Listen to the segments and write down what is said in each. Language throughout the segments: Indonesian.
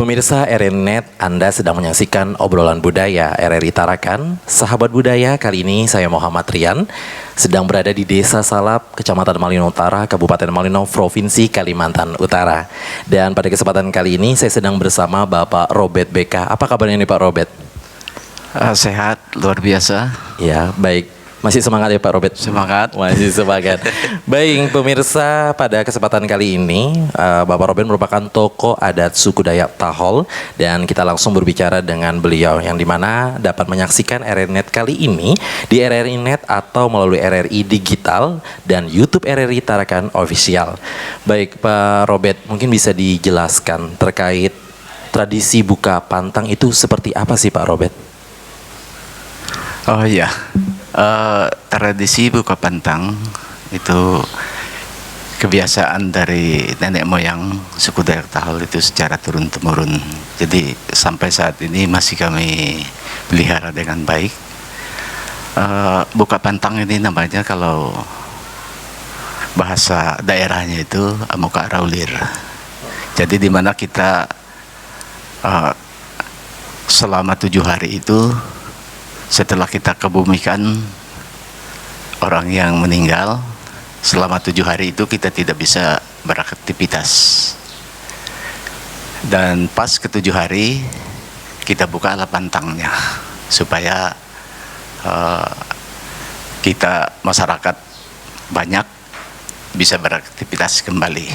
Pemirsa RRI.net, Anda sedang menyaksikan obrolan budaya RRI Tarakan. Sahabat budaya, kali ini saya Muhammad Rian sedang berada di Desa Salap, Kecamatan Malino Utara, Kabupaten Malino, Provinsi Kalimantan Utara. Dan pada kesempatan kali ini saya sedang bersama Bapak Robert BK. Apa kabarnya nih Pak Robert? Sehat, luar biasa. Ya, baik. Masih semangat ya Pak Robert? Semangat. Masih semangat. Baik pemirsa, pada kesempatan kali ini Bapak Robert merupakan tokoh adat suku Dayak Tahol. Dan kita langsung berbicara dengan beliau, yang dimana dapat menyaksikan RRI.net kali ini di RRI.net atau melalui RRI Digital dan YouTube RRI Tarakan Official. Baik Pak Robert, mungkin bisa dijelaskan terkait tradisi buka pantang itu seperti apa sih Pak Robert? Oh iya, tradisi buka pantang itu kebiasaan dari nenek moyang suku Dayak Tahol itu secara turun-temurun. Jadi sampai saat ini masih kami pelihara dengan baik. Buka pantang ini namanya kalau bahasa daerahnya itu Amuka Raulir. Jadi di mana kita selama 7 hari itu, setelah kita kebumikan orang yang meninggal, selama 7 hari itu kita tidak bisa beraktivitas. Dan pas ke-7 hari kita buka pantangnya supaya kita masyarakat banyak bisa beraktivitas kembali.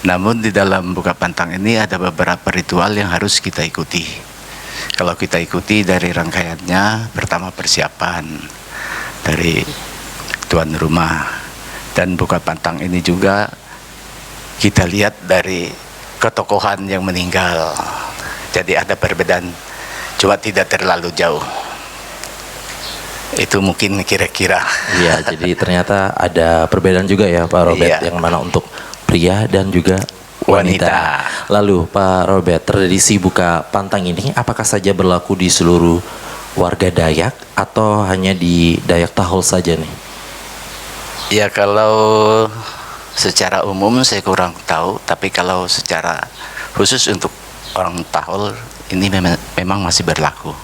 Namun di dalam buka pantang ini ada beberapa ritual yang harus kita ikuti. Kalau kita ikuti dari rangkaiannya, pertama persiapan dari tuan rumah, dan buka pantang ini juga kita lihat dari ketokohan yang meninggal. Jadi ada perbedaan, cuma tidak terlalu jauh. Itu mungkin kira-kira. Iya, jadi ternyata ada perbedaan juga ya Pak Robert, yang mana untuk pria dan juga wanita. Lalu Pak Robert, tradisi buka pantang ini apakah saja berlaku di seluruh warga Dayak atau hanya di Dayak Tahol saja nih? Ya, kalau secara umum saya kurang tahu, tapi kalau secara khusus untuk orang Tahol ini memang masih berlaku.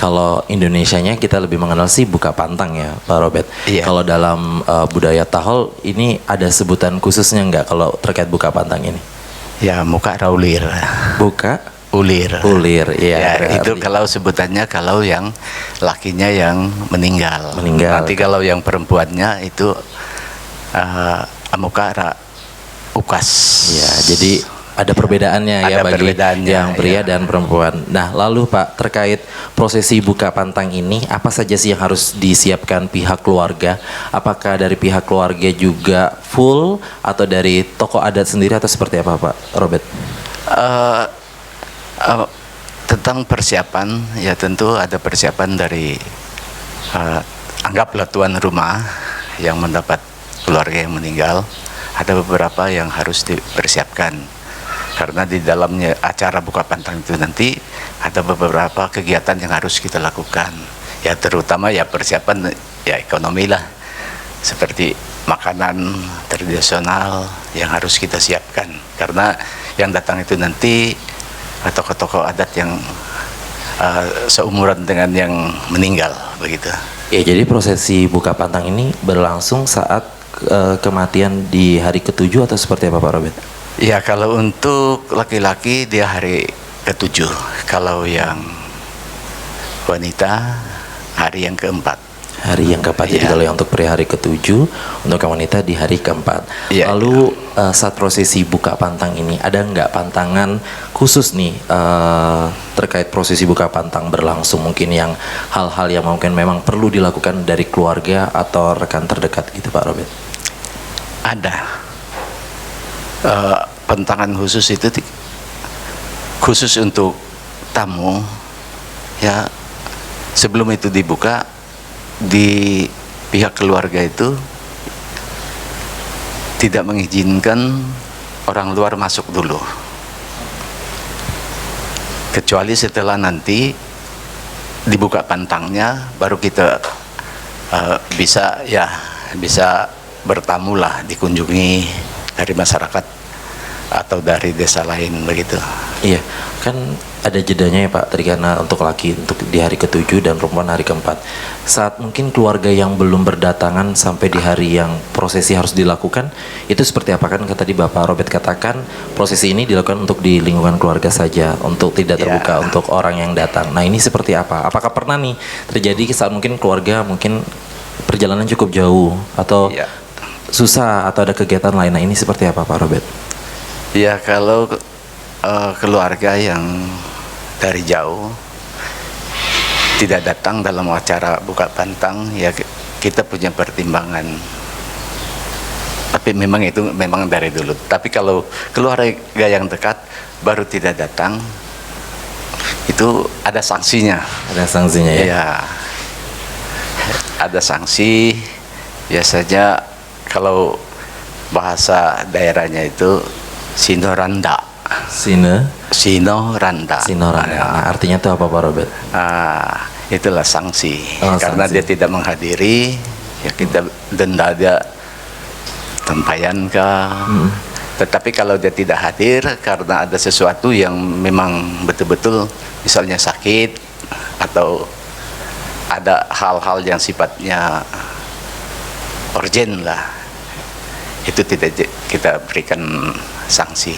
Kalau Indonesianya kita lebih mengenal sih buka pantang ya Pak Robert. Iya. Kalau dalam budaya Tahol ini ada sebutan khususnya nggak kalau terkait buka pantang ini? Ya, muka raulir. Buka? Ulir. Ulir, iya. Ya, itu kalau sebutannya kalau yang lakinya yang meninggal. Nanti kalau yang perempuannya itu amuka ukas. Ya, jadi ada perbedaannya ya bagi yang pria dan perempuan. Nah, lalu Pak, terkait prosesi buka pantang ini, apa saja sih yang harus disiapkan pihak keluarga? Apakah dari pihak keluarga juga full atau dari tokoh adat sendiri atau seperti apa Pak Robert? Tentang persiapan, ya tentu ada persiapan dari anggaplah tuan rumah yang mendapat keluarga yang meninggal. Ada beberapa yang harus dipersiapkan. Karena di dalamnya acara buka pantang itu nanti ada beberapa kegiatan yang harus kita lakukan. Ya terutama ya persiapan ya ekonomi lah. Seperti makanan tradisional yang harus kita siapkan. Karena yang datang itu nanti tokoh-tokoh adat yang seumuran dengan yang meninggal begitu. Ya, jadi prosesi buka pantang ini berlangsung saat kematian di hari ke-7 atau seperti apa Pak Robert? Ya, kalau untuk laki-laki dia hari ke-7, kalau yang wanita hari yang ke-4. Hari yang ke-4, jadi kalau yang untuk pria hari ke-7, untuk yang wanita di hari ke-4. Lalu saat prosesi buka pantang ini ada nggak pantangan khusus nih terkait prosesi buka pantang berlangsung, mungkin yang hal-hal yang mungkin memang perlu dilakukan dari keluarga atau rekan terdekat gitu Pak Robert? Ada. Pantangan khusus itu khusus untuk tamu ya. Sebelum itu dibuka, di pihak keluarga itu tidak mengizinkan orang luar masuk dulu, kecuali setelah nanti dibuka pantangnya baru kita bisa bertamu lah, dikunjungi dari masyarakat atau dari desa lain begitu. Iya, kan ada jedanya ya Pak, tadi karena untuk laki untuk di hari ke-7 dan perempuan hari ke-4. Saat mungkin keluarga yang belum berdatangan sampai di hari yang prosesi harus dilakukan, itu seperti apa? Kan tadi Bapak Robert katakan prosesi ini dilakukan untuk di lingkungan keluarga saja, untuk tidak terbuka untuk orang yang datang. Nah ini seperti apa? Apakah pernah nih terjadi saat mungkin keluarga mungkin perjalanan cukup jauh atau susah atau ada kegiatan lain? Nah ini seperti apa Pak Robert? Ya kalau keluarga yang dari jauh tidak datang dalam acara buka pantang, ya kita punya pertimbangan. Tapi memang itu memang dari dulu. Tapi kalau keluarga yang dekat baru tidak datang, itu ada sanksinya. Ada sanksinya ya? Ya, ada sanksi. Biasanya kalau bahasa daerahnya itu sinoranda. Sinoranda. Nah, artinya itu apa Pak Robert? Itulah sanksi. Oh, karena sanksi. dia tidak menghadiri, ya kita denda dia tempayan kah. Tetapi kalau dia tidak hadir karena ada sesuatu yang memang betul-betul misalnya sakit atau ada hal-hal yang sifatnya urgent lah, itu tidak kita berikan sanksi.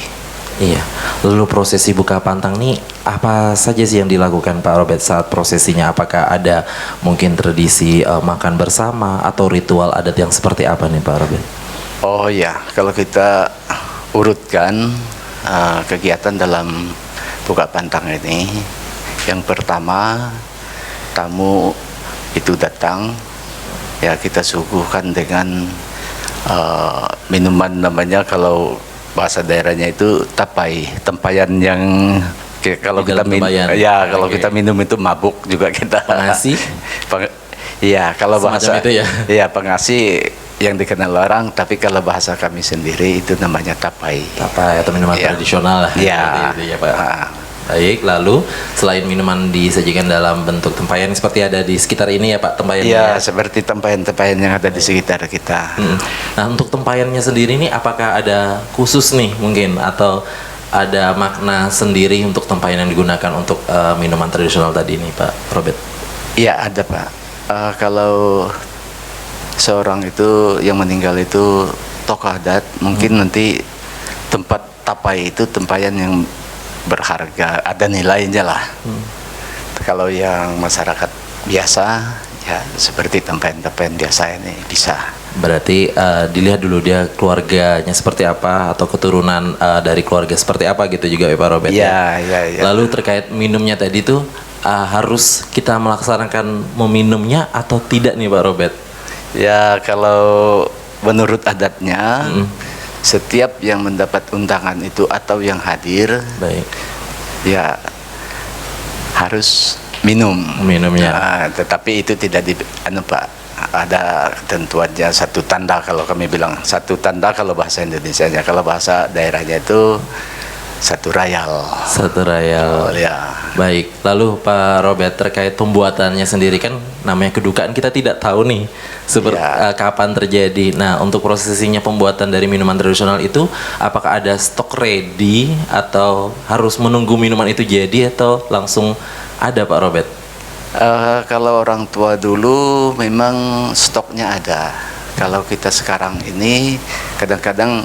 Iya. Lalu prosesi buka pantang nih apa saja sih yang dilakukan Pak Robert saat prosesinya? Apakah ada mungkin tradisi makan bersama atau ritual adat yang seperti apa nih Pak Robert? Oh ya, kalau kita urutkan kegiatan dalam buka pantang ini, yang pertama tamu itu datang, ya kita suguhkan dengan minuman namanya kalau bahasa daerahnya itu tapai, tempayan yang kalau kita minum, ya kalau kita minum itu mabuk juga kita. Pengasih? Iya, kalau bahasa itu ya. Iya, pengasih yang dikenal orang, tapi kalau bahasa kami sendiri itu namanya tapai. Tapai atau minuman tradisional lah. Iya. Ya, Pak. Baik, lalu selain minuman disajikan dalam bentuk tempayan seperti ada di sekitar ini ya Pak, tempayannya? Iya, seperti tempayan-tempayan yang ada di sekitar kita. Nah, untuk tempayannya sendiri nih apakah ada khusus nih mungkin atau ada makna sendiri untuk tempayan yang digunakan untuk minuman tradisional tadi nih Pak Robert? Iya, ada Pak. Kalau seorang itu yang meninggal itu tokoh adat, mungkin nanti tempat tapai itu tempayan yang berharga, ada nilainya lah. Kalau yang masyarakat biasa ya seperti tempayan-tempayan biasa ini bisa. Berarti dilihat dulu dia keluarganya seperti apa atau keturunan dari keluarga seperti apa gitu juga ya Pak Robert? Iya. Lalu terkait minumnya tadi tuh harus kita melaksanakan meminumnya atau tidak nih Pak Robert? Ya kalau menurut adatnya setiap yang mendapat undangan itu atau yang hadir, baik, ya harus minumnya. Tetapi itu tidak Pak, ada ketentuannya, satu tanda kalau kami bilang, satu tanda kalau bahasa Indonesianya, kalau bahasa daerahnya itu satu rayal. Ya. Baik, lalu Pak Robert terkait pembuatannya sendiri kan namanya kedukaan kita tidak tahu nih kapan terjadi. Nah, untuk prosesinya pembuatan dari minuman tradisional itu apakah ada stok ready atau harus menunggu minuman itu jadi atau langsung ada Pak Robert? Kalau orang tua dulu memang stoknya ada. Kalau kita sekarang ini kadang-kadang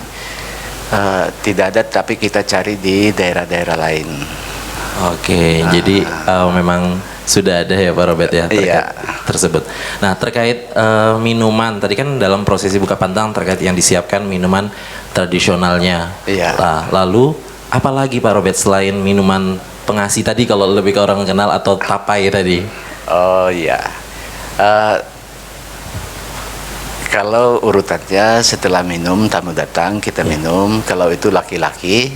tidak ada, tapi kita cari di daerah-daerah lain. Oke, jadi memang sudah ada ya Pak Robert ya terkait tersebut. Nah, terkait minuman tadi kan dalam prosesi buka pantang terkait yang disiapkan minuman tradisionalnya. Nah, lalu apa lagi Pak Robert selain minuman pengasih tadi kalau lebih ke orang kenal atau tapai tadi? Oh iya. Kalau urutannya setelah minum, tamu datang, kita minum. Kalau itu laki-laki,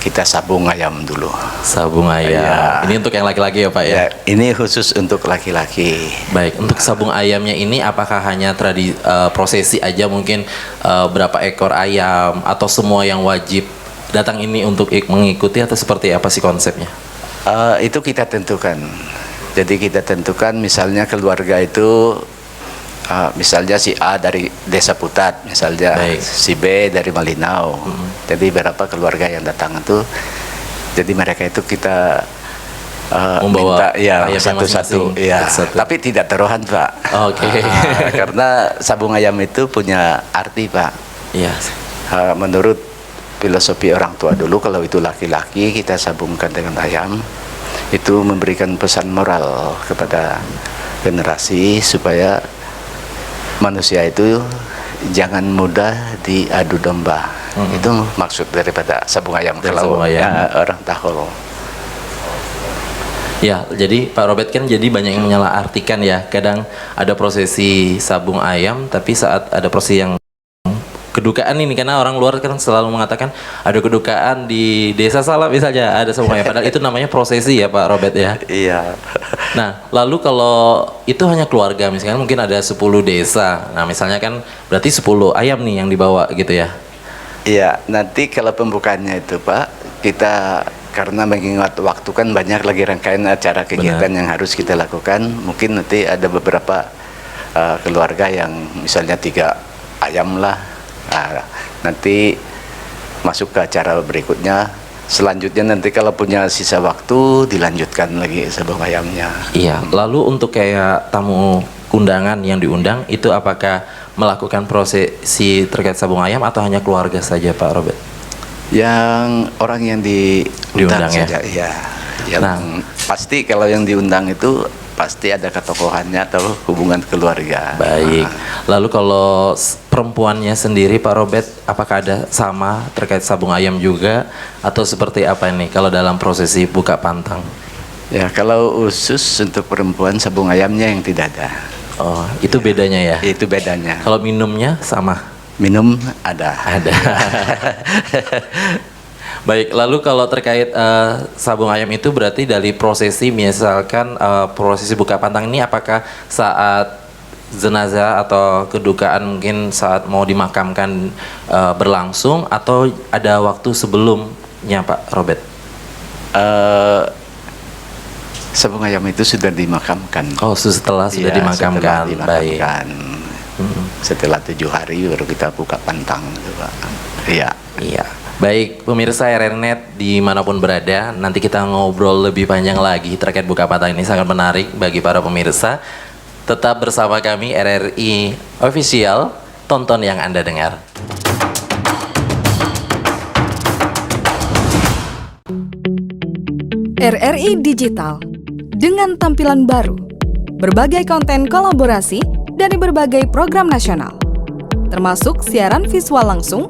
kita sabung ayam dulu. Sabung ayam. Ini untuk yang laki-laki ya Pak ya? Ini khusus untuk laki-laki. Baik, untuk sabung ayamnya ini apakah hanya prosesi aja mungkin berapa ekor ayam atau semua yang wajib datang ini untuk mengikuti atau seperti apa sih konsepnya? Itu kita tentukan. Jadi kita tentukan misalnya keluarga itu misalnya si A dari Desa Putat, misalnya Baik. si B dari Malinau. Jadi beberapa keluarga yang datang itu, jadi mereka itu kita Membawa minta ya ayam satu-satu, masing-masing, ya. satu-satu. Tapi tidak taruhan, Pak. Oke. Karena sabung ayam itu punya arti, Pak. Iya. Menurut filosofi orang tua dulu, kalau itu laki-laki kita sabungkan dengan ayam, itu memberikan pesan moral kepada generasi supaya manusia itu jangan mudah diadu domba. Itu maksud daripada sabung ayam. Dari Kalau sabung ayam. orang tahu. Ya, jadi Pak Robert kan jadi banyak yang menyalahartikan ya. Kadang ada prosesi sabung ayam, tapi saat ada prosesi yang kedukaan ini, karena orang luar kan selalu mengatakan ada kedukaan di desa salah misalnya ada sabung ayam. Padahal itu namanya prosesi ya Pak Robert ya. Iya. Nah, lalu kalau itu hanya keluarga, misalkan mungkin ada 10 desa. Nah, misalnya kan berarti 10 ayam nih yang dibawa gitu ya. Iya, nanti kalau pembukaannya itu Pak, kita karena mengingat waktu kan banyak lagi rangkaian acara kegiatan yang harus kita lakukan. Mungkin nanti ada beberapa keluarga yang misalnya 3 ayam lah. Nah, nanti masuk ke acara berikutnya. Selanjutnya nanti kalau punya sisa waktu dilanjutkan lagi sabung ayamnya. Iya, lalu untuk kayak tamu undangan yang diundang itu apakah melakukan prosesi terkait sabung ayam atau hanya keluarga saja Pak Robert? Yang orang yang diundang ya? saja, ya. Yang Nah, pasti kalau yang diundang itu pasti ada ketokohannya atau hubungan keluarga. baik. Lalu kalau perempuannya sendiri Pak Robert, apakah ada sama terkait sabung ayam juga atau seperti apa ini kalau dalam prosesi buka pantang? Ya, kalau khusus untuk perempuan sabung ayamnya yang tidak ada. Oh, itu bedanya ya? Itu bedanya. Kalau minumnya sama? Minum ada. Ada. Baik, lalu kalau terkait sabung ayam itu berarti dari prosesi, misalkan prosesi buka pantang ini apakah saat jenazah atau kedukaan mungkin saat mau dimakamkan berlangsung atau ada waktu sebelumnya Pak Robert? Sabung ayam itu sudah dimakamkan. Oh, setelah sudah Iya, dimakamkan. setelah Baik. dimakamkan. Setelah 7 hari baru kita buka pantang gitu, Pak. Iya. Iya. Baik, pemirsa RRNet dimanapun berada, nanti kita ngobrol lebih panjang lagi terkait buka pantang ini, sangat menarik bagi para pemirsa. Tetap bersama kami RRI Official, tonton yang Anda dengar. RRI Digital dengan tampilan baru, berbagai konten kolaborasi dari berbagai program nasional, termasuk siaran visual langsung,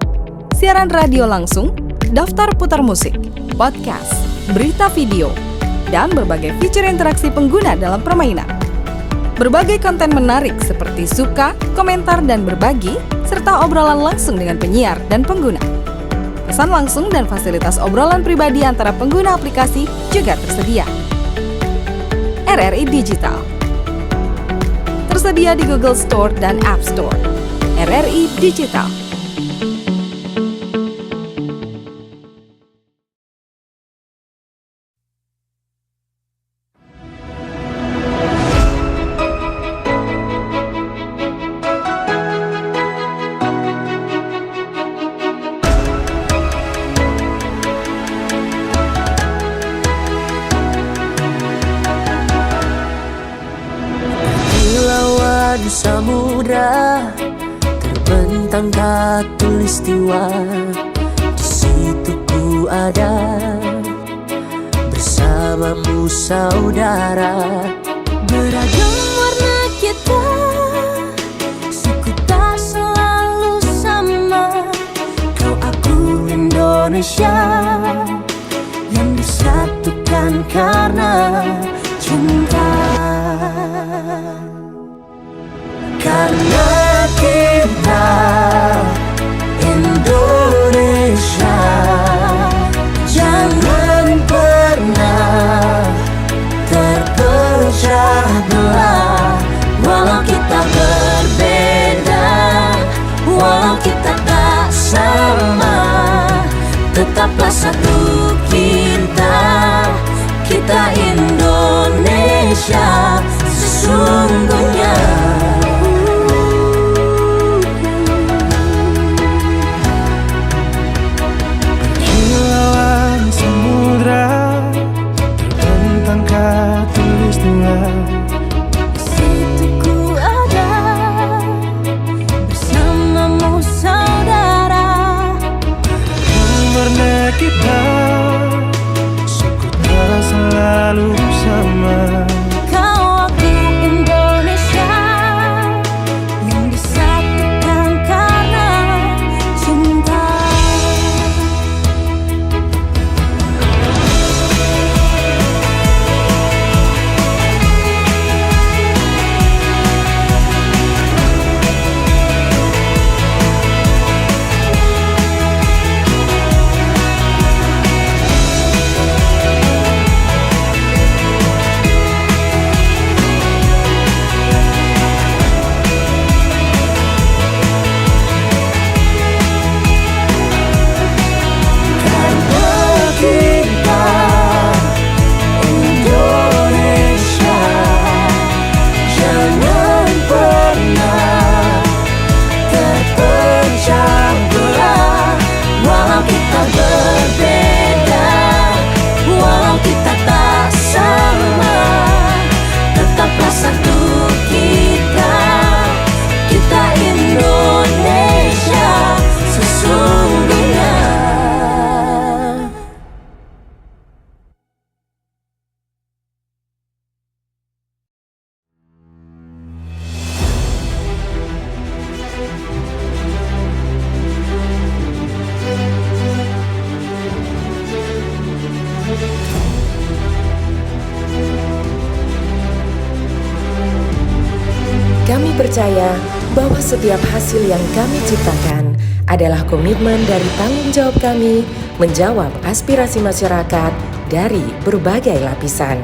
siaran radio langsung, daftar putar musik, podcast, berita video, dan berbagai fitur interaksi pengguna dalam permainan. Berbagai konten menarik seperti suka, komentar, dan berbagi, serta obrolan langsung dengan penyiar dan pengguna. Pesan langsung dan fasilitas obrolan pribadi antara pengguna aplikasi juga tersedia. RRI Digital tersedia di Google Store dan App Store. RRI Digital. Di samudra terbentang khatulistiwa, di situ ku ada bersamamu saudara. Beragam warna kita, suku tak selalu sama. Kau aku Indonesia yang disatukan karena cinta. Karena kita Indonesia, jangan pernah terpecah belah. Walau kita berbeda, walau kita tak sama, tetaplah satu kita, kita Indonesia sesungguhnya. percaya bahwa setiap hasil yang kami ciptakan adalah komitmen dari tanggung jawab kami menjawab aspirasi masyarakat dari berbagai lapisan.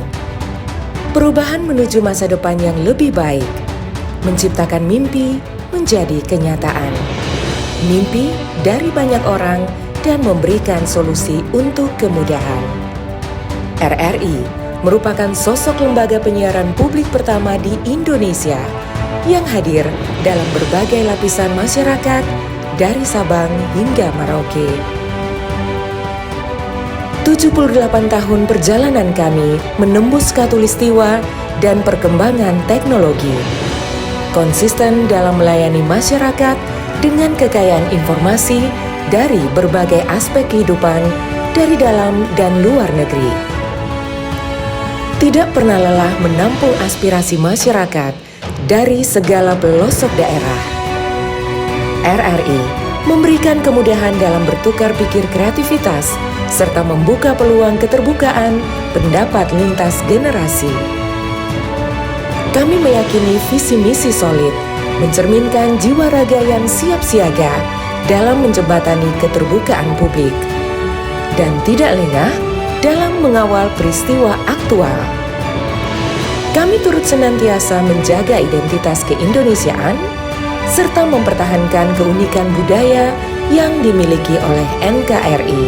Perubahan menuju masa depan yang lebih baik, menciptakan mimpi menjadi kenyataan. Mimpi dari banyak orang dan memberikan solusi untuk kemudahan. RRI merupakan sosok lembaga penyiaran publik pertama di Indonesia yang hadir dalam berbagai lapisan masyarakat dari Sabang hingga Merauke. 78 tahun perjalanan kami menembus khatulistiwa dan perkembangan teknologi. Konsisten dalam melayani masyarakat dengan kekayaan informasi dari berbagai aspek kehidupan dari dalam dan luar negeri. Tidak pernah lelah menampung aspirasi masyarakat dari segala pelosok daerah. RRI memberikan kemudahan dalam bertukar pikir kreativitas serta membuka peluang keterbukaan pendapat lintas generasi. Kami meyakini visi misi solid, mencerminkan jiwa raga yang siap siaga dalam menjembatani keterbukaan publik, dan tidak lengah dalam mengawal peristiwa aktual. Kami turut senantiasa menjaga identitas keindonesiaan, serta mempertahankan keunikan budaya yang dimiliki oleh NKRI.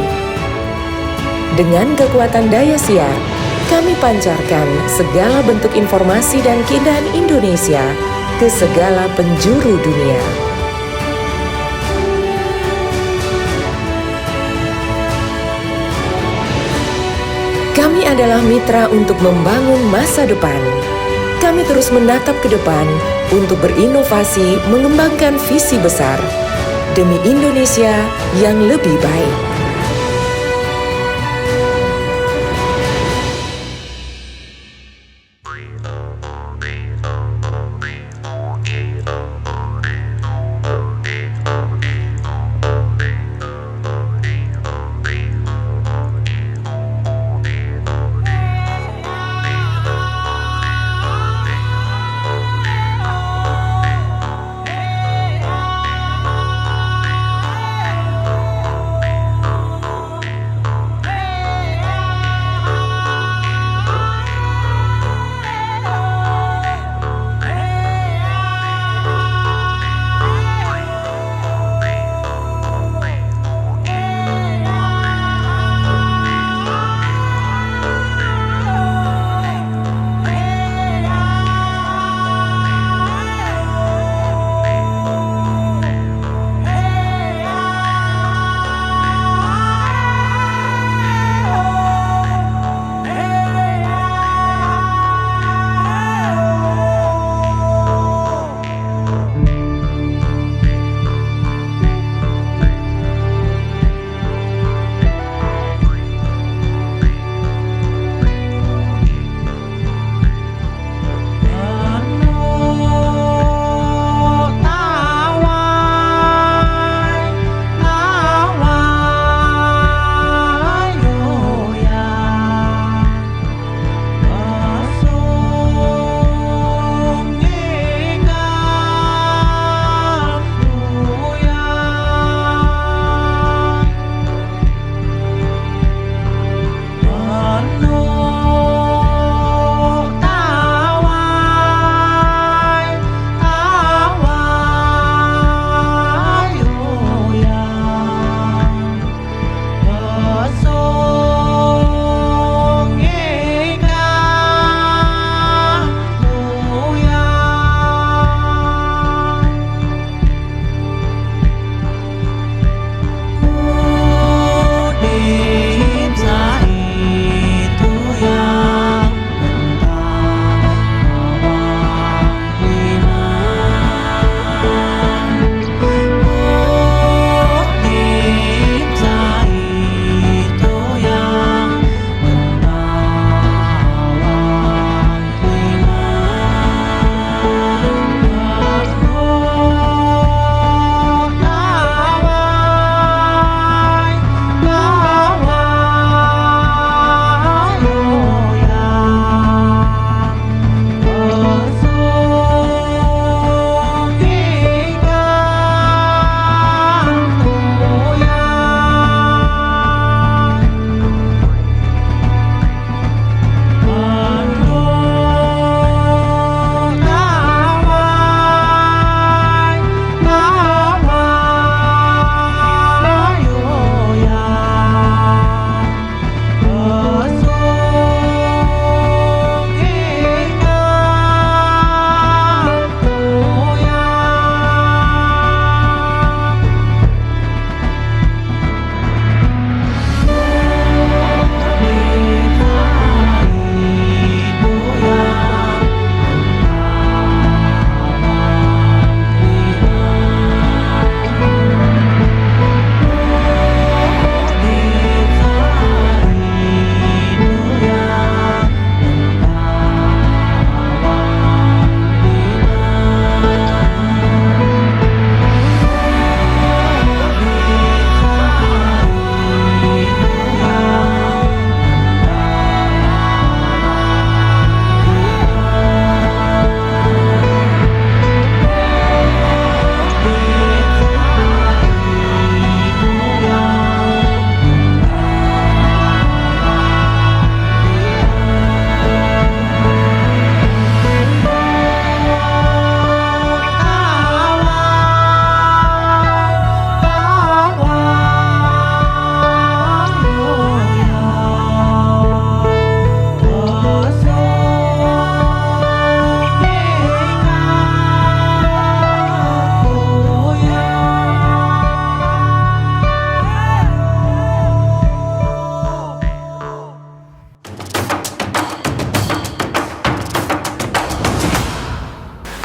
Dengan kekuatan daya siar, kami pancarkan segala bentuk informasi dan keindahan Indonesia ke segala penjuru dunia. Kami adalah mitra untuk membangun masa depan. Kami terus menatap ke depan untuk berinovasi mengembangkan visi besar demi Indonesia yang lebih baik.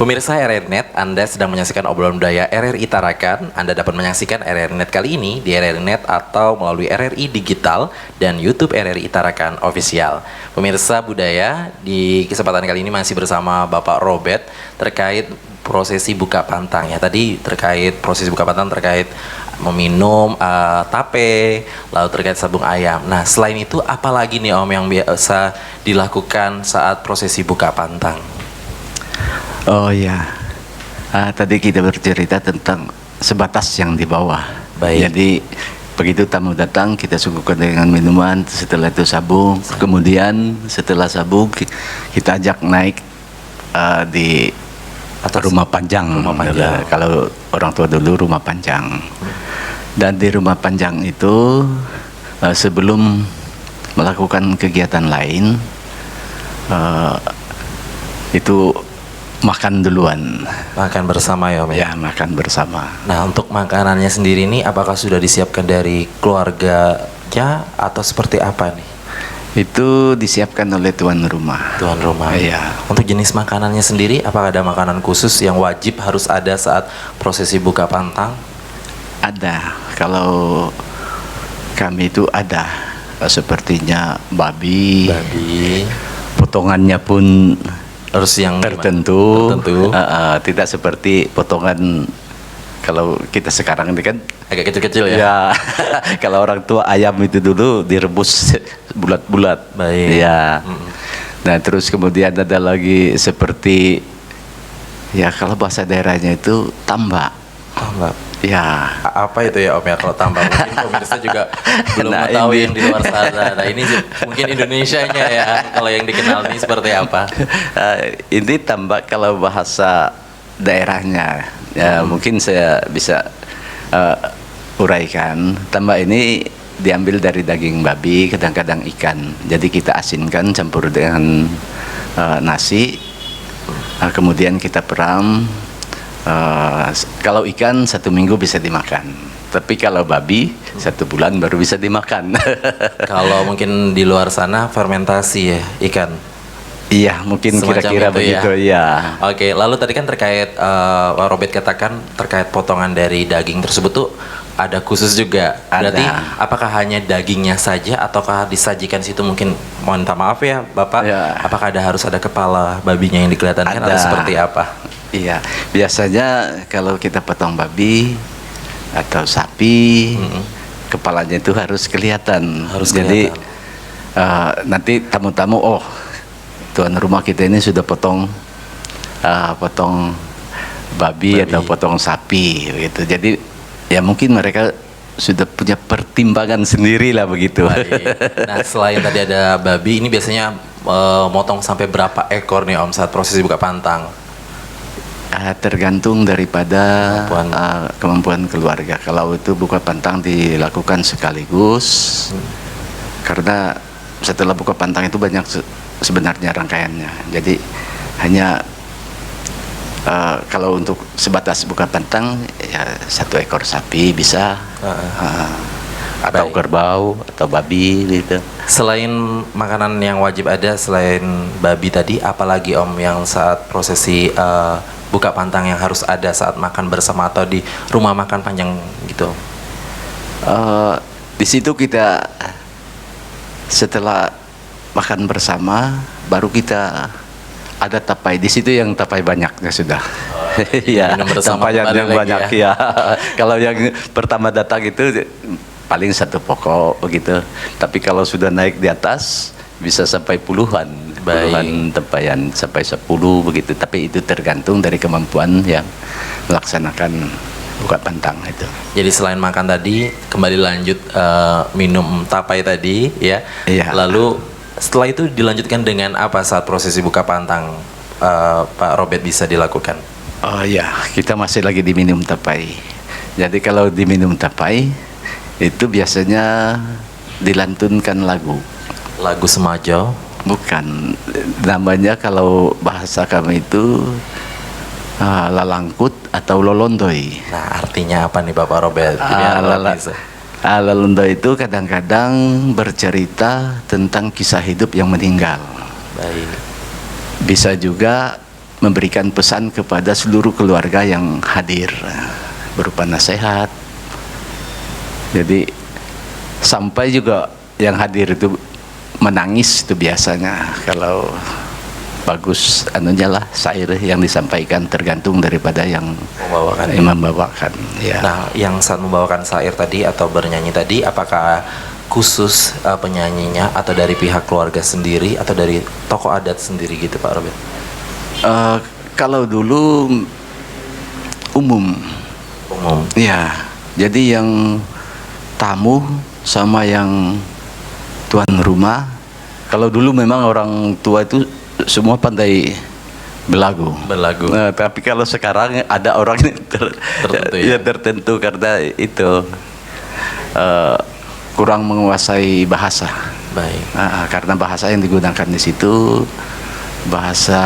Pemirsa RRI Net, Anda sedang menyaksikan obrolan budaya RRI Tarakan. Anda dapat menyaksikan RRI Net kali ini di RRI Net atau melalui RRI Digital dan YouTube RRI Tarakan Official. Pemirsa budaya, di kesempatan kali ini masih bersama Bapak Robert terkait prosesi buka pantang ya. Tadi terkait prosesi buka pantang terkait meminum tape, lalu terkait sabung ayam. Nah, selain itu apa lagi nih Om yang biasa dilakukan saat prosesi buka pantang? Oh ya, tadi kita bercerita tentang sebatas yang di bawah. Baik. Jadi begitu tamu datang kita suguhkan dengan minuman, setelah itu sabung, kemudian setelah sabung kita ajak naik di Atas rumah panjang. rumah panjang. Kalau orang tua dulu rumah panjang. Dan di rumah panjang itu sebelum melakukan kegiatan lain itu makan duluan. Makan bersama ya Om ya? Ya, makan bersama. Nah, untuk makanannya sendiri ini apakah sudah disiapkan dari keluarganya atau seperti apa nih? Itu disiapkan oleh tuan rumah. Tuan rumah. Iya. Untuk jenis makanannya sendiri, apakah ada makanan khusus yang wajib harus ada saat prosesi buka pantang? Ada. Kalau kami itu ada sepertinya babi. Potongannya pun Harus yang tertentu. tertentu. Tidak seperti potongan kalau kita sekarang ini kan Agak kecil-kecil ya? ya. Kalau orang tua ayam itu dulu direbus bulat-bulat. Baik. Ya. Nah, terus kemudian ada lagi seperti ya kalau bahasa daerahnya itu tambak. Tambak. Ya. Apa itu ya Om ya kalau tambak? Mungkin pemirsa juga belum Nah, mengetahui ini. yang di luar sana. Nah, ini mungkin Indonesianya ya, kalau yang dikenal ini seperti apa? Ini tambak kalau bahasa daerahnya. Ya, mungkin saya bisa uraikan. Tambak ini diambil dari daging babi, kadang-kadang ikan. Jadi kita asinkan campur dengan nasi. Kemudian kita peram. Kalau ikan 1 minggu bisa dimakan. Tapi kalau babi 1 bulan baru bisa dimakan. Kalau mungkin di luar sana fermentasi ya ikan. Iya, mungkin Semacam kira-kira itu begitu ya. Oke, lalu tadi kan terkait Robert katakan terkait potongan dari daging tersebut tuh ada khusus juga. Berarti Ada. apakah hanya dagingnya saja ataukah disajikan situ mungkin mohon maaf ya Bapak, Ya. apakah harus ada kepala babinya yang dikelihatankan atau Ada. seperti apa? Iya, biasanya kalau kita potong babi atau sapi, kepalanya itu harus kelihatan. Harus Jadi kelihatan. nanti tamu-tamu, oh tuan rumah kita ini sudah potong babi atau potong sapi, gitu. Jadi ya mungkin mereka sudah punya pertimbangan sendiri lah begitu. Baik. Nah, selain tadi ada babi, ini biasanya motong sampai berapa ekor nih Om saat prosesi buka pantang? Tergantung daripada Kemampuan. kemampuan keluarga. Kalau itu buka pantang dilakukan sekaligus, karena setelah buka pantang itu banyak sebenarnya rangkaiannya. Jadi hanya kalau untuk sebatas buka pantang ya 1 ekor sapi bisa, atau Baik. kerbau atau babi gitu. Selain makanan yang wajib ada selain babi tadi, apalagi Om yang saat prosesi buka pantang yang harus ada saat makan bersama atau di rumah makan panjang gitu? Di situ kita setelah makan bersama baru kita ada tapai. Di situ yang tapai banyaknya sudah. Ya, minum bersama tapaian kembali yang lagi banyak ya. ya. Kalau yang pertama datang itu paling 1 pokok begitu. Tapi kalau sudah naik di atas bisa sampai puluhan tempayan sampai 10 begitu. Tapi itu tergantung dari kemampuan yang melaksanakan buka pantang itu. Jadi selain makan tadi, kembali lanjut minum tapai tadi ya. Iya. Lalu setelah itu dilanjutkan dengan apa saat prosesi buka pantang Pak Robert bisa dilakukan? Oh ya, kita masih lagi diminum tapai. Jadi kalau diminum tapai itu biasanya dilantunkan lagu. Lagu Semajo. Bukan, namanya kalau bahasa kami itu lalangkut atau lolondoy. Nah, artinya apa nih Bapak Robert? Biar orang bisa. Lolondoy itu kadang-kadang bercerita tentang kisah hidup yang meninggal. Baik. Bisa juga memberikan pesan kepada seluruh keluarga yang hadir berupa nasihat. Jadi sampai juga yang hadir itu menangis itu biasanya kalau bagus anunya lah syair yang disampaikan, tergantung daripada yang membawakan ya. Nah, yang saat membawakan syair tadi atau bernyanyi tadi, apakah khusus penyanyinya atau dari pihak keluarga sendiri atau dari tokoh adat sendiri gitu Pak Robert? Kalau dulu umum ya, jadi yang tamu sama yang tuan rumah, kalau dulu memang orang tua itu semua pandai berlagu. Nah, tapi kalau sekarang ada orang tertentu ya, tertentu karena itu kurang menguasai bahasa. Baik. Karena bahasa yang digunakan di situ bahasa,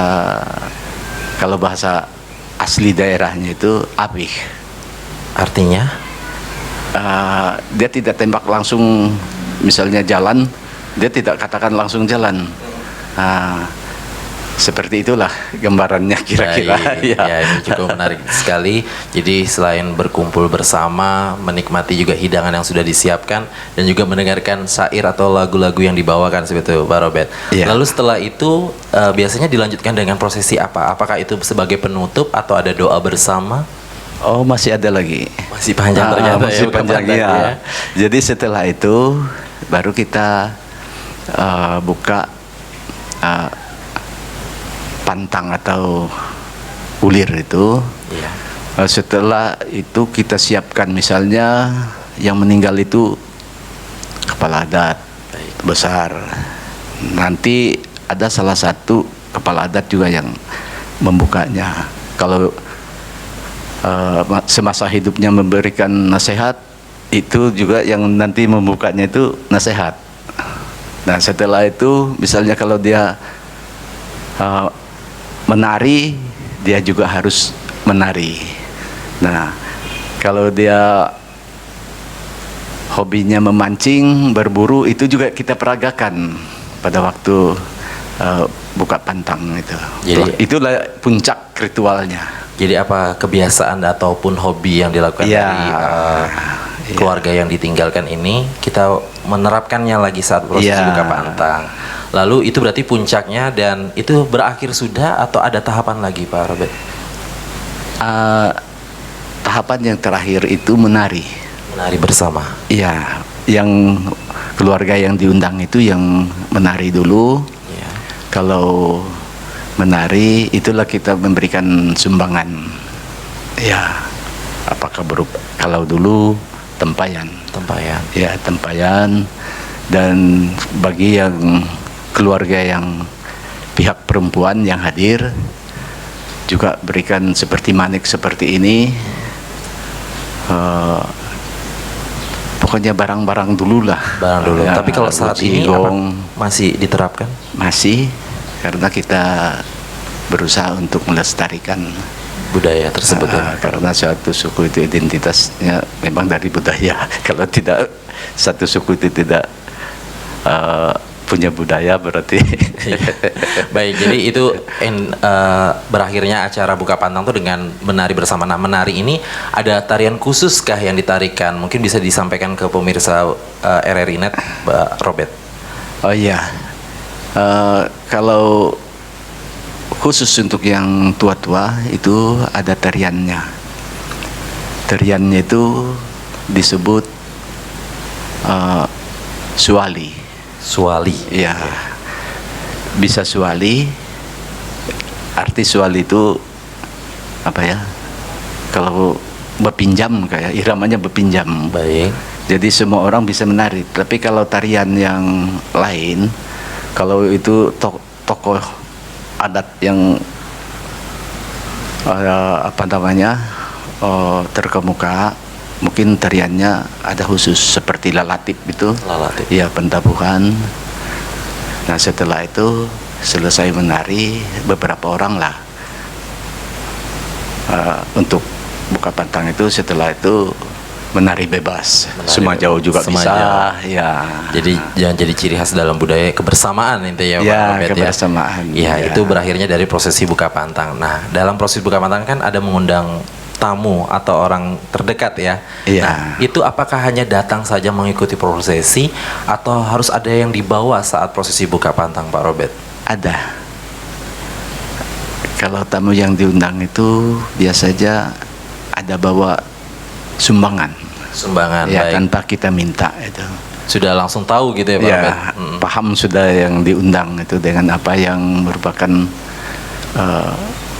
kalau bahasa asli daerahnya itu apih. Artinya? Dia tidak tembak langsung, misalnya jalan, dia tidak katakan langsung jalan. Seperti itulah gambarannya kira-kira. Ya, itu cukup menarik sekali. Jadi selain berkumpul bersama, menikmati juga hidangan yang sudah disiapkan, dan juga mendengarkan syair atau lagu-lagu yang dibawakan seperti itu Pak Robert. Ya. Lalu setelah itu biasanya dilanjutkan dengan prosesi apa? Apakah itu sebagai penutup atau ada doa bersama? Oh, masih ada lagi. Masih panjang ternyata masih panjang ya. Jadi setelah itu baru kita buka pantang atau ulir itu. Iya. Setelah itu kita siapkan, misalnya yang meninggal itu kepala adat besar. Nanti ada salah satu kepala adat juga yang membukanya. Kalau semasa hidupnya memberikan nasihat, itu juga yang nanti membukanya itu nasihat. Nah, setelah itu misalnya kalau dia menari, dia juga harus menari. Nah, kalau dia hobinya memancing, berburu, itu juga kita peragakan pada waktu buka pantang itu. Jadi itulah puncak ritualnya. Jadi apa kebiasaan ataupun hobi yang dilakukan dari keluarga yang ditinggalkan ini, kita menerapkannya lagi saat proses buka pantang. Lalu itu berarti puncaknya, dan itu berakhir sudah atau ada tahapan lagi Pak Robert? Tahapan yang terakhir itu menari. Menari bersama? Iya, yang keluarga yang diundang itu yang menari dulu. Ya. Kalau menari, itulah kita memberikan sumbangan. Ya, apakah berupa, kalau dulu tempayan. Ya, tempayan. Dan bagi yang keluarga yang pihak perempuan yang hadir, juga berikan seperti manik seperti ini. Pokoknya barang-barang dulu lah. Barang dulu. Ya, tapi kalau saat ini masih diterapkan? Masih, karena kita berusaha untuk melestarikan budaya tersebut. Karena suatu suku itu identitasnya memang dari budaya. Kalau tidak, satu suku itu tidak punya budaya, berarti. Baik, jadi itu berakhirnya acara buka pantang itu dengan menari bersama. Nah, menari ini ada tarian khusus kah yang ditarikan? Mungkin bisa disampaikan ke pemirsa RRI Net, Mbak Robert. Oh iya, kalau khusus untuk yang tua-tua itu ada tariannya. Tariannya itu disebut suali. Suali. Ya, bisa suali. Arti suali itu apa ya? Kalau berpinjam, kayak iramanya berpinjam. Baik. Jadi semua orang bisa menari. Tapi kalau tarian yang lain, kalau itu tokoh adat yang apa namanya terkemuka, mungkin tariannya ada khusus seperti lalatip itu. Lalatip. Ya, pentabuhan. Nah, setelah itu selesai menari, beberapa orang lah untuk buka pantang itu, setelah itu menari bebas. Menari Sumajau juga bisa. Sumajau. Ya. Jadi jangan jadi ciri khas dalam budaya kebersamaan intinya Pak Ya, Robert, kebersamaan. Ya, Ya. itu berakhirnya dari prosesi buka pantang. Nah, dalam prosesi buka pantang kan ada mengundang tamu atau orang terdekat ya. Iya. Nah, itu apakah hanya datang saja mengikuti prosesi atau harus ada yang dibawa saat prosesi buka pantang Pak Robert? Ada. Kalau tamu yang diundang itu biasanya ada bawa sumbangan. Sumbangan, Ya, baik. tanpa kita minta itu. Sudah langsung tahu gitu ya Pak Ya, Robert? paham sudah yang diundang itu dengan apa yang merupakan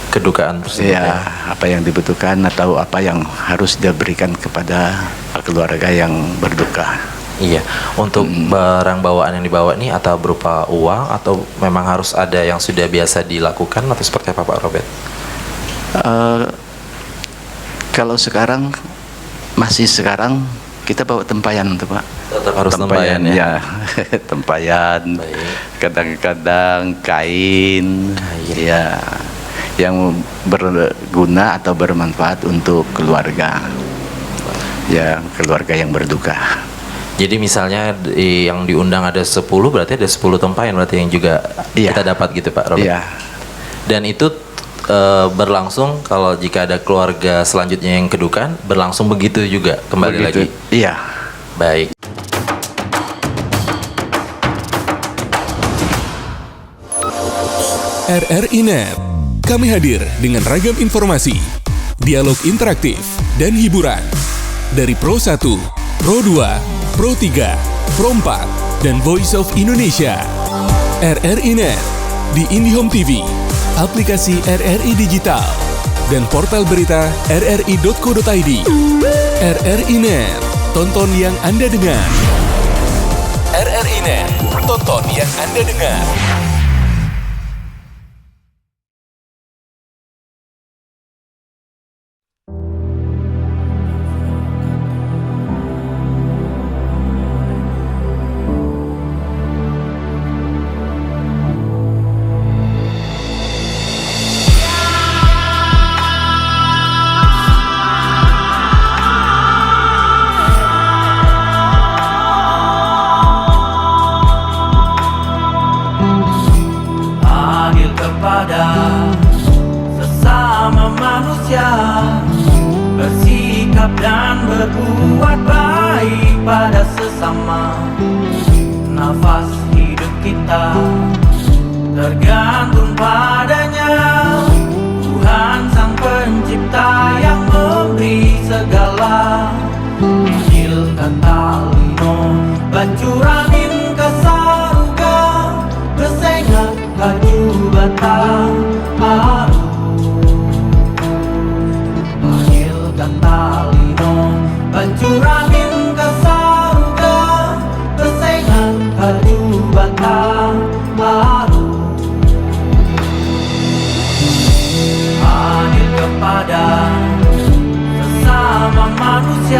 Kedukaan tersebut ya, apa yang dibutuhkan atau apa yang harus diberikan kepada keluarga yang berduka. Iya, untuk barang bawaan yang dibawa nih atau berupa uang atau memang harus ada yang sudah biasa dilakukan atau seperti apa Pak Robert? Kalau sekarang kita bawa tempayan tuh Pak. Tetap harus tempayan ya? Tempayan. Baik. Kadang-kadang kain. Kain. Ya, yang berguna atau bermanfaat untuk keluarga. Ya, keluarga yang berduka. Jadi misalnya yang diundang ada 10, berarti ada 10 tempayan berarti yang juga Iya. kita dapat gitu Pak Robert. Iya. Dan itu berlangsung kalau jika ada keluarga selanjutnya yang kedukaan berlangsung begitu juga kembali Begitu. lagi. Iya. Baik. RRI Net. Kami hadir dengan ragam informasi, dialog interaktif, dan hiburan. Dari Pro 1, Pro 2, Pro 3, Pro 4, dan Voice of Indonesia. RRI Net di IndiHome TV, aplikasi RRI Digital, dan portal berita rri.co.id. RRI Net, tonton yang Anda dengar. RRI Net, tonton yang Anda dengar. Adil kepada sesama manusia, bersikap dan berbuat baik pada sesama. Nafas hidup kita tergantung padanya, Tuhan sang pencipta yang memberi segala. Adil kata Lino, bacuranin kesaruga, bersengat laju batang aru. Adil kata Lino, bacuranin kesaruga, bersengat laju batang aru. Adil kepada sesama manusia,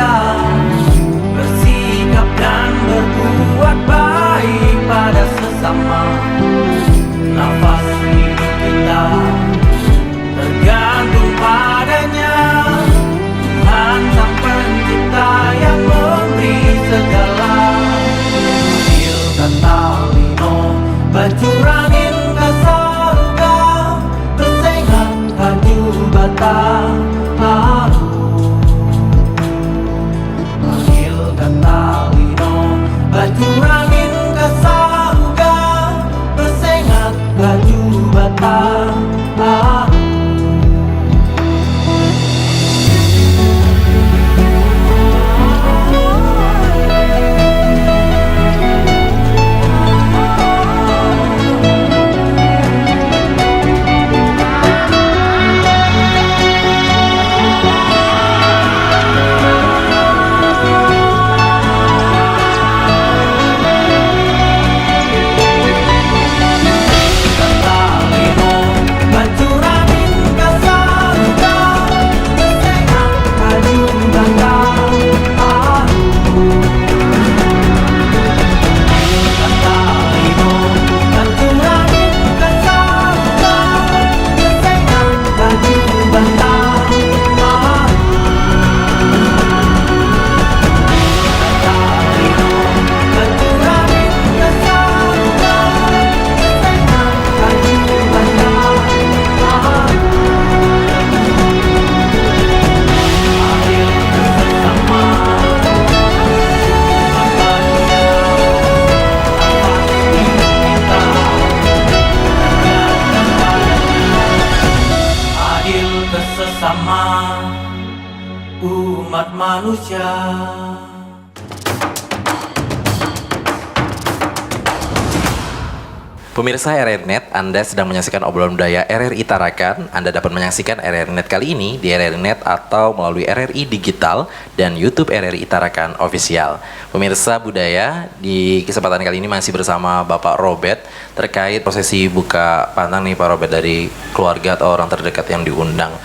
Pemirsa RRI.net, Anda sedang menyaksikan obrolan budaya RRI Tarakan. Anda dapat menyaksikan RRI.net kali ini di RRI.net atau melalui RRI Digital dan YouTube RRI Tarakan Official. Pemirsa budaya, di kesempatan kali ini masih bersama Bapak Robert terkait prosesi buka pantang nih Pak Robert, dari keluarga atau orang terdekat yang diundang.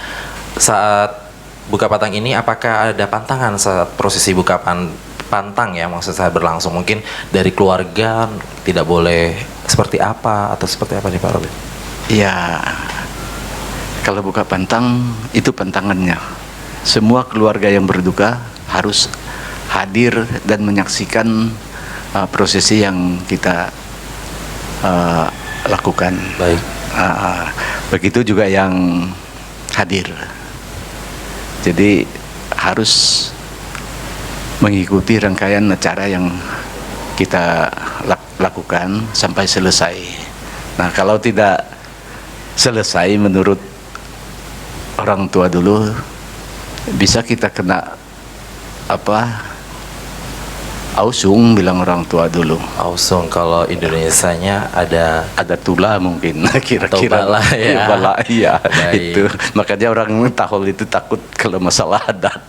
Saat buka pantang ini, apakah ada pantangan saat prosesi buka pantang ya, maksud saya berlangsung? Mungkin dari keluarga tidak boleh seperti apa atau seperti apa nih Pak Robert? Ya, kalau buka pantang itu pantangannya. Semua keluarga yang berduka harus hadir dan menyaksikan prosesi yang kita lakukan. Baik. Begitu juga yang hadir. Jadi harus mengikuti rangkaian acara yang kita lakukan sampai selesai. Nah, kalau tidak selesai menurut orang tua dulu, bisa kita kena ausung, bilang orang tua dulu. Ausung kalau Indonesianya ada Tula mungkin kira-kira. Atau bala, ya. Bala, iya. Baik. Itu makanya orang tahol itu takut kalau masalah adat.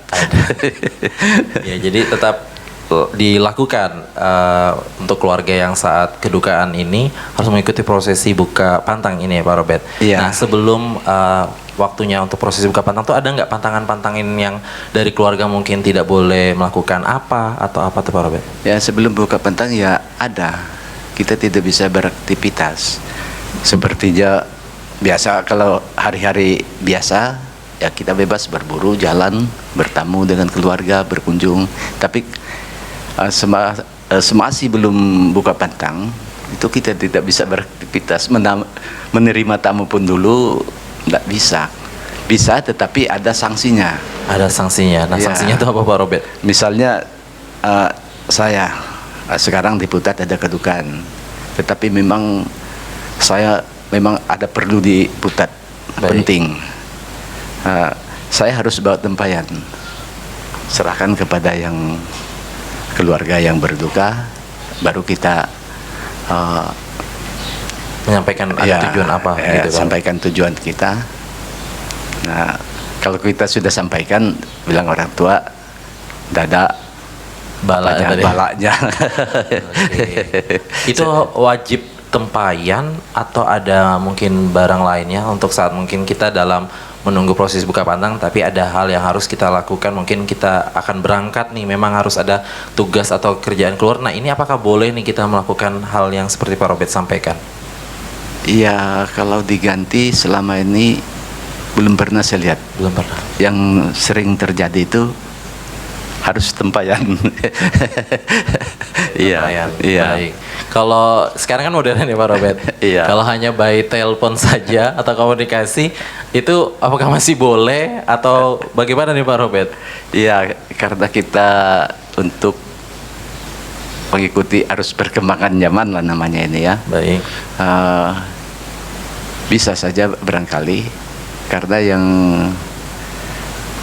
ya, jadi tetap dilakukan untuk keluarga yang saat kedukaan ini harus mengikuti prosesi buka pantang ini ya Pak Robert. Iya. Nah, sebelum waktunya untuk prosesi buka pantang tuh ada nggak pantangan-pantangin yang dari keluarga mungkin tidak boleh melakukan apa atau apa tuh Pak Robert? Ya, sebelum buka pantang ya ada. Kita tidak bisa beraktivitas. Sepertinya biasa kalau hari-hari biasa ya kita bebas berburu, jalan, bertamu dengan keluarga, berkunjung. Tapi semasi belum buka pantang itu kita tidak bisa beraktivitas. Menerima tamu pun dulu tidak bisa. Bisa, tetapi ada sanksinya. Ada sanksinya. Nah, Ya. sanksinya itu apa Pak Robert? Misalnya saya sekarang di Putat ada kedukaan, tetapi memang saya memang ada perlu di Putat. Baik. Penting. Saya harus bawa tempayan, serahkan kepada yang keluarga yang berduka, baru kita Menyampaikan ada tujuan apa gitu Pak? sampaikan tujuan kita. Nah, kalau kita sudah sampaikan, bilang orang tua, dada Balanya tadi. balanya. Oke. Itu wajib tempayan atau ada mungkin barang lainnya untuk saat mungkin kita dalam menunggu proses buka pantang, tapi ada hal yang harus kita lakukan, mungkin kita akan berangkat nih, memang harus ada tugas atau kerjaan keluar. Nah, ini apakah boleh nih kita melakukan hal yang seperti Pak Robert sampaikan? Iya, kalau diganti selama ini belum pernah saya lihat. Belum pernah. Yang sering terjadi itu harus tempayan. Iya, Lumayan. iya. Baik. Kalau sekarang kan modern ya Pak Robert. Iya. Kalau hanya by telepon saja atau komunikasi, itu apakah masih boleh atau bagaimana nih Pak Robert? Iya, karena kita untuk mengikuti arus perkembangan zaman lah namanya ini ya. Baik. Bisa saja barangkali karena yang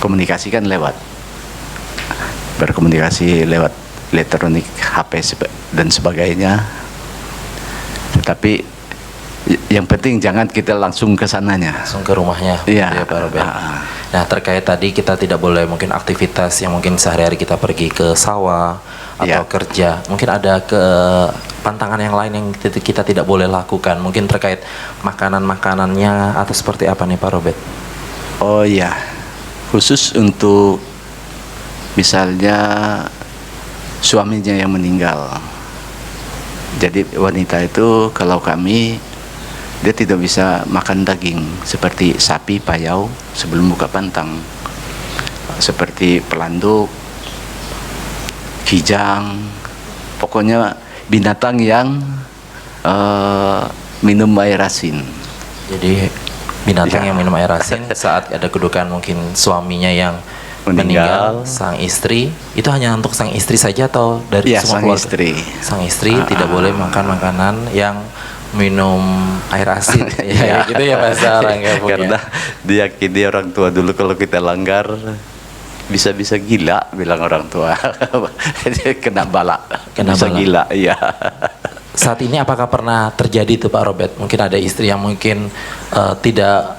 komunikasi kan berkomunikasi lewat elektronik, HP dan sebagainya. Tetapi yang penting jangan kita langsung ke sananya. Langsung ke rumahnya. Iya. Gitu ya Pak Robert. Nah, terkait tadi kita tidak boleh mungkin aktivitas yang mungkin sehari-hari kita pergi ke sawah atau Iya. kerja. Mungkin ada ke pantangan yang lain yang kita tidak boleh lakukan. Mungkin terkait makanan-makanannya atau seperti apa nih Pak Robert? Oh iya, khusus untuk misalnya suaminya yang meninggal. Jadi wanita itu kalau kami, dia tidak bisa makan daging seperti sapi, payau sebelum buka pantang. Seperti pelanduk, kijang, pokoknya binatang yang minum air asin. Jadi binatang Ya. yang minum air asin saat ada kedukaan mungkin suaminya yang meninggal, sang istri, itu hanya untuk sang istri saja atau dari Iya, semua sang keluarga? istri. Sang istri tidak boleh makan makanan yang minum air asin. Ya, gitu ya bahasa orang kampung ya. Karena diyakini orang tua dulu kalau kita langgar bisa-bisa gila, bilang orang tua. Kena bala. Kena bisa bala. gila, iya. saat ini apakah pernah terjadi itu Pak Robert? Mungkin ada istri yang mungkin tidak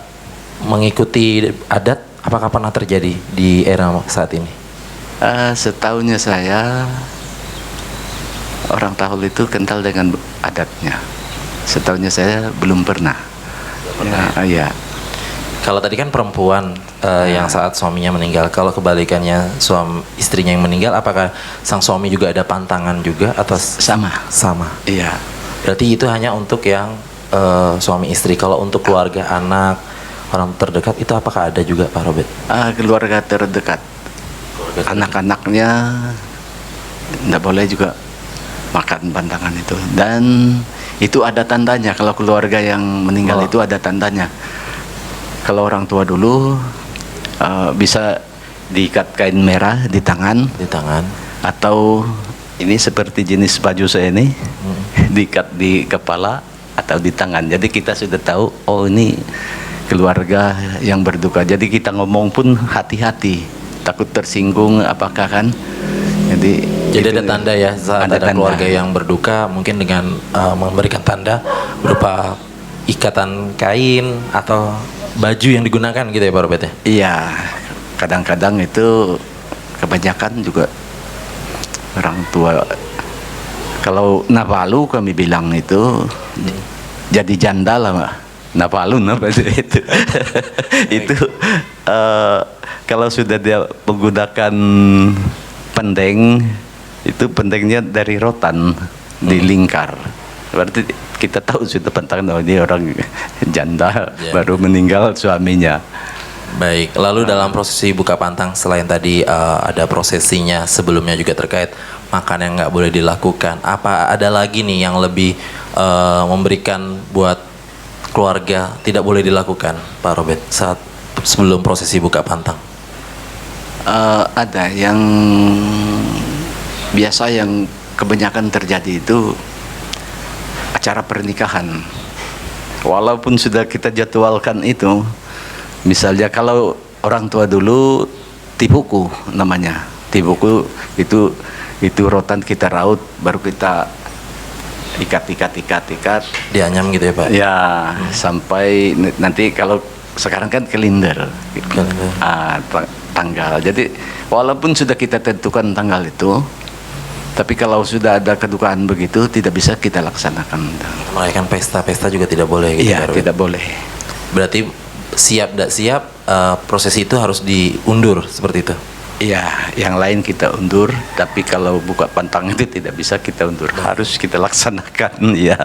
mengikuti adat, apakah pernah terjadi di era saat ini? Setahunya saya, orang Tahol itu kental dengan adatnya. Setahunya saya belum pernah. Ya. Kalau tadi kan perempuan yang saat suaminya meninggal, kalau kebalikannya istrinya yang meninggal, apakah sang suami juga ada pantangan juga atau Sama. Iya. Berarti itu hanya untuk yang suami istri. Kalau untuk keluarga, anak, orang terdekat itu apakah ada juga Pak Robert? Keluarga terdekat. Anak-anaknya tidak boleh juga makan pantangan itu. Dan itu ada tandanya. Kalau keluarga yang meninggal itu ada tandanya. Kalau orang tua dulu bisa diikat kain merah di tangan, atau ini seperti jenis baju saya ini diikat di kepala atau di tangan. Jadi kita sudah tahu, oh ini keluarga yang berduka. Jadi kita ngomong pun hati-hati, takut tersinggung apakah kan. Jadi ada tanda ya saat ada keluarga yang berduka, mungkin dengan memberikan tanda berupa ikatan kain atau baju yang digunakan gitu ya Pak Robert ya? Iya, kadang-kadang itu kebanyakan juga orang tua. Kalau Napalu kami bilang itu jadi janda lah Pak. Napalu itu. Itu kalau sudah dia menggunakan pendeng, itu pendengnya dari rotan di lingkar. Berarti kita tahu sudah pantangan, oh ini orang janda baru meninggal suaminya. Baik, lalu dalam prosesi buka pantang selain tadi ada prosesinya sebelumnya juga terkait makan yang nggak boleh dilakukan. Apa ada lagi nih yang lebih memberikan buat keluarga tidak boleh dilakukan Pak Robert saat sebelum prosesi buka pantang? Ada yang biasa yang kebanyakan terjadi itu acara pernikahan. Walaupun sudah kita jadwalkan itu, misalnya kalau orang tua dulu tibuku namanya. Tibuku itu rotan kita raut, baru kita ikat. Dianyam gitu ya Pak? Ya, sampai nanti kalau sekarang kan kalender. Tanggal. Jadi walaupun sudah kita tentukan tanggal itu, tapi kalau sudah ada kedukaan begitu tidak bisa kita laksanakan. Merayakan pesta juga tidak boleh gitu? Iya, tidak boleh. Berarti siap tidak siap prosesi itu harus diundur seperti itu? Iya, yang lain kita undur, tapi kalau buka pantang itu tidak bisa kita undur, harus kita laksanakan. Ya.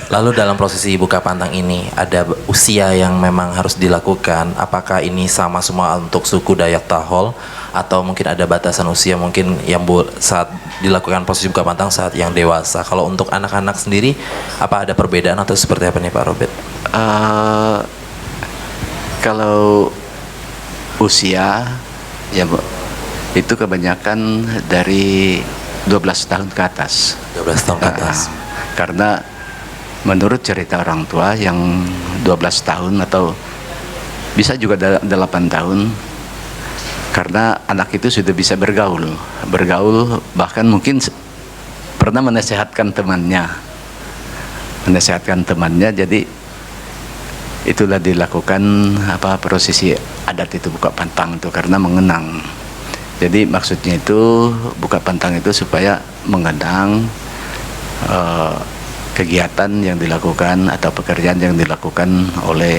Lalu dalam prosesi buka pantang ini ada usia yang memang harus dilakukan. Apakah ini sama semua untuk suku Dayak Tahol atau mungkin ada batasan usia mungkin yang saat dilakukan prosesi buka pantang saat yang dewasa? Kalau untuk anak-anak sendiri apa ada perbedaan atau seperti apa nih Pak Robert? Kalau usia ya Bu, itu kebanyakan dari 12 tahun ke atas. 12 tahun ke atas. Karena menurut cerita orang tua yang 12 tahun atau bisa juga 8 tahun, karena anak itu sudah bisa bergaul bahkan mungkin pernah menasehatkan temannya, jadi itulah dilakukan prosesi adat itu buka pantang itu karena mengenang. Jadi maksudnya itu buka pantang itu supaya mengenang kegiatan yang dilakukan atau pekerjaan yang dilakukan oleh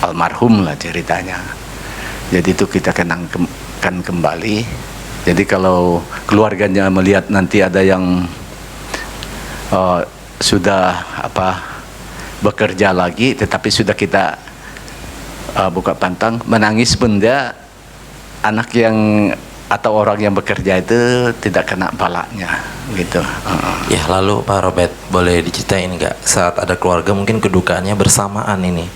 almarhum lah ceritanya. Jadi itu kita kenangkan kembali. Jadi kalau keluarganya melihat nanti ada yang sudah bekerja lagi, tetapi sudah kita buka pantang, menangis pun dia, anak yang atau orang yang bekerja itu tidak kena balanya gitu. Ya, lalu Pak Robert boleh diceritain nggak saat ada keluarga mungkin kedukaannya bersamaan ini,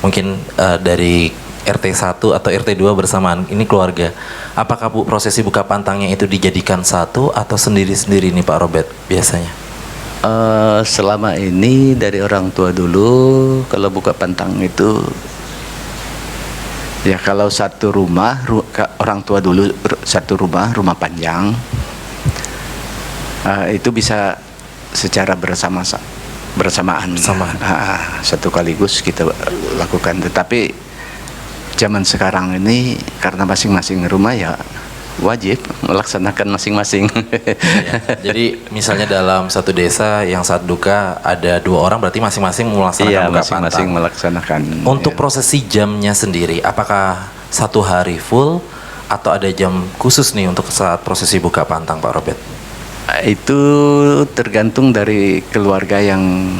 mungkin dari RT 1 atau RT 2 bersamaan ini keluarga, apakah prosesi buka pantangnya itu dijadikan satu atau sendiri-sendiri nih Pak Robert biasanya? Selama ini dari orang tua dulu kalau buka pantang itu ya kalau satu rumah, orang tua dulu satu rumah panjang, itu bisa secara bersamaan. Satu kaligus kita lakukan. Tetapi zaman sekarang ini karena masing-masing rumah ya wajib melaksanakan masing-masing. Ya, jadi misalnya dalam satu desa yang saat duka ada 2 orang, berarti masing-masing melaksanakan buka masing-masing pantang. melaksanakan. Untuk prosesi jamnya sendiri, apakah 1 hari full atau ada jam khusus nih untuk saat prosesi buka pantang, Pak Robert? Itu tergantung dari keluarga yang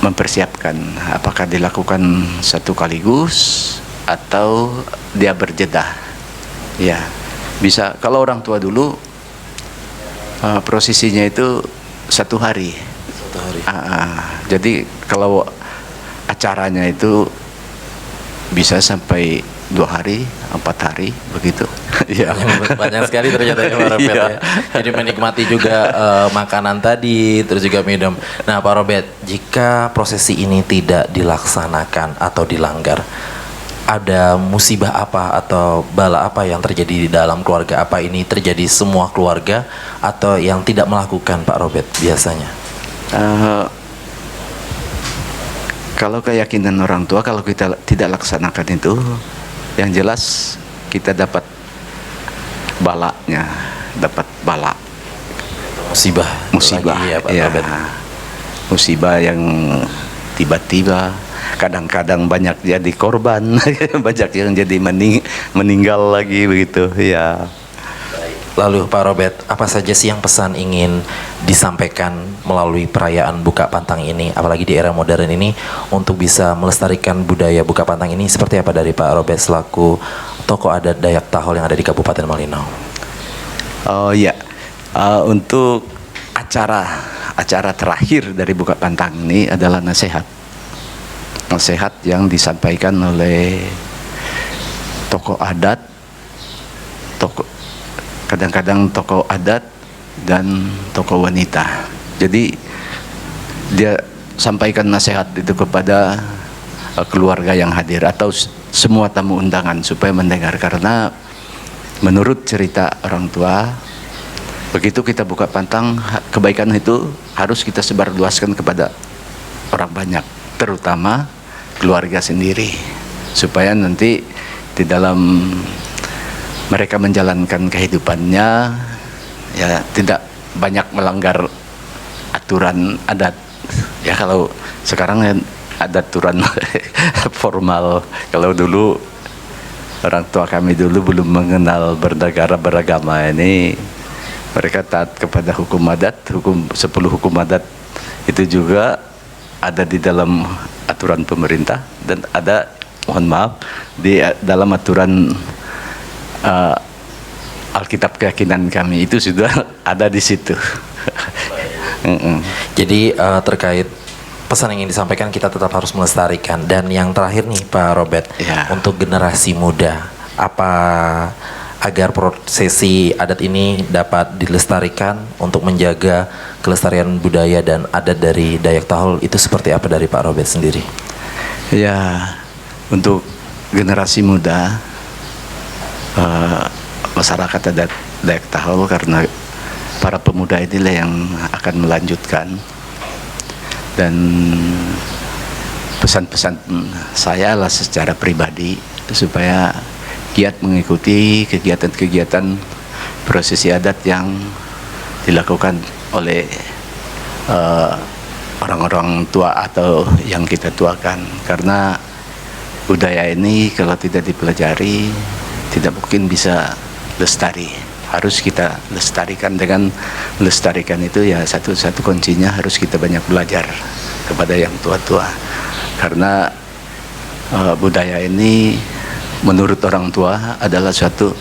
mempersiapkan. Apakah dilakukan satu kaligus atau dia berjeda. Ya, bisa. Kalau orang tua dulu prosesinya itu 1 hari. 1 hari. Jadi kalau acaranya itu bisa sampai 2 hari, 4 hari, begitu. Ya. Banyak sekali ternyata ya Pak Robert ya. Jadi menikmati juga makanan tadi, terus juga minum. Nah Pak Robert, jika prosesi ini tidak dilaksanakan atau dilanggar, ada musibah apa atau bala apa yang terjadi di dalam keluarga? Apa ini terjadi semua keluarga atau yang tidak melakukan, Pak Robert, biasanya? Kalau keyakinan orang tua, kalau kita tidak laksanakan itu, yang jelas kita dapat balanya, dapat bala. Musibah lagi ya, Pak Robert. Musibah yang tiba-tiba, kadang-kadang banyak jadi korban, banyak yang jadi meninggal lagi begitu ya. Lalu Pak Robert, apa saja sih yang pesan ingin disampaikan melalui perayaan buka pantang ini, apalagi di era modern ini, untuk bisa melestarikan budaya buka pantang ini? Seperti apa dari Pak Robert selaku tokoh adat Dayak Tahol yang ada di Kabupaten Malinau? Oh ya, untuk acara terakhir dari buka pantang ini adalah nasihat yang disampaikan oleh tokoh adat, kadang-kadang tokoh adat dan tokoh wanita. Jadi dia sampaikan nasihat itu kepada keluarga yang hadir atau semua tamu undangan supaya mendengar, karena menurut cerita orang tua, begitu kita buka pantang, kebaikan itu harus kita sebarluaskan kepada orang banyak, terutama keluarga sendiri, supaya nanti di dalam mereka menjalankan kehidupannya ya tidak banyak melanggar aturan adat. Ya kalau sekarang ya ada aturan formal. Kalau dulu orang tua kami dulu belum mengenal bernegara beragama ini, mereka taat kepada hukum adat, 10 hukum adat itu juga ada di dalam aturan pemerintah, dan ada, mohon maaf, di dalam aturan Alkitab keyakinan kami itu sudah ada di situ. Jadi terkait pesan yang ingin disampaikan, kita tetap harus melestarikan. Dan yang terakhir nih Pak Robert, untuk generasi muda, apa agar prosesi adat ini dapat dilestarikan untuk menjaga kelestarian budaya dan adat dari Dayak Tahol, itu seperti apa dari Pak Robert sendiri? Ya, untuk generasi muda, masyarakat adat Dayak Tahol, karena para pemuda inilah yang akan melanjutkan, dan pesan-pesan saya lah secara pribadi supaya giat mengikuti kegiatan-kegiatan prosesi adat yang dilakukan oleh orang-orang tua atau yang kita tuakan, karena budaya ini kalau tidak dipelajari tidak mungkin bisa lestari. Harus kita lestarikan. Dengan lestarikan itu ya satu kuncinya harus kita banyak belajar kepada yang tua-tua, karena budaya ini menurut orang tua adalah suatu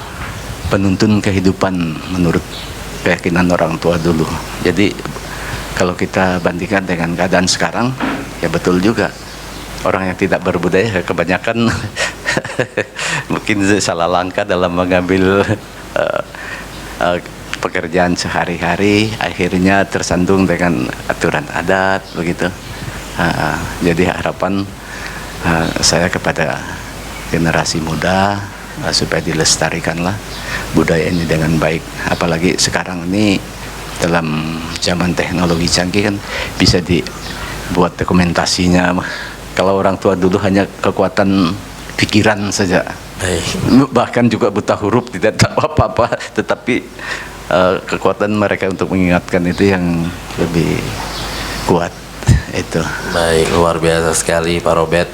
penuntun kehidupan menurut keyakinan orang tua dulu. Jadi kalau kita bandingkan dengan keadaan sekarang, ya betul juga, orang yang tidak berbudaya kebanyakan mungkin salah langkah dalam mengambil pekerjaan sehari-hari, akhirnya tersandung dengan aturan adat begitu. Jadi harapan saya kepada generasi muda supaya dilestarikanlah budaya ini dengan baik. Apalagi sekarang ini dalam zaman teknologi canggih kan bisa dibuat dokumentasinya. Kalau orang tua dulu hanya kekuatan pikiran saja, bahkan juga buta huruf tidak tahu apa-apa, tetapi kekuatan mereka untuk mengingatkan itu yang lebih kuat itu. Baik, luar biasa sekali Pak Robert.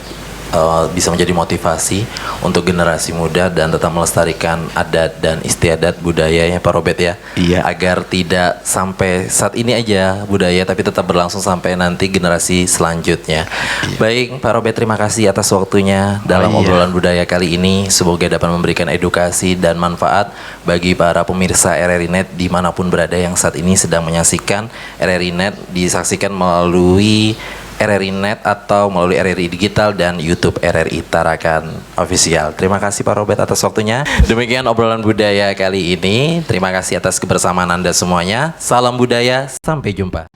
Bisa menjadi motivasi untuk generasi muda dan tetap melestarikan adat dan istiadat budayanya Pak Robert ya. Iya. Agar tidak sampai saat ini aja budaya tapi tetap berlangsung sampai nanti generasi selanjutnya. Iya. Baik Pak Robert, terima kasih atas waktunya dalam iya. obrolan budaya kali ini. Semoga dapat memberikan edukasi dan manfaat bagi para pemirsa RRI Net dimanapun berada yang saat ini sedang menyaksikan RRI Net, disaksikan melalui RRI Net atau melalui RRI Digital dan YouTube RRI Tarakan Official. Terima kasih Pak Robert atas waktunya. Demikian obrolan budaya kali ini. Terima kasih atas kebersamaan Anda semuanya. Salam budaya, sampai jumpa.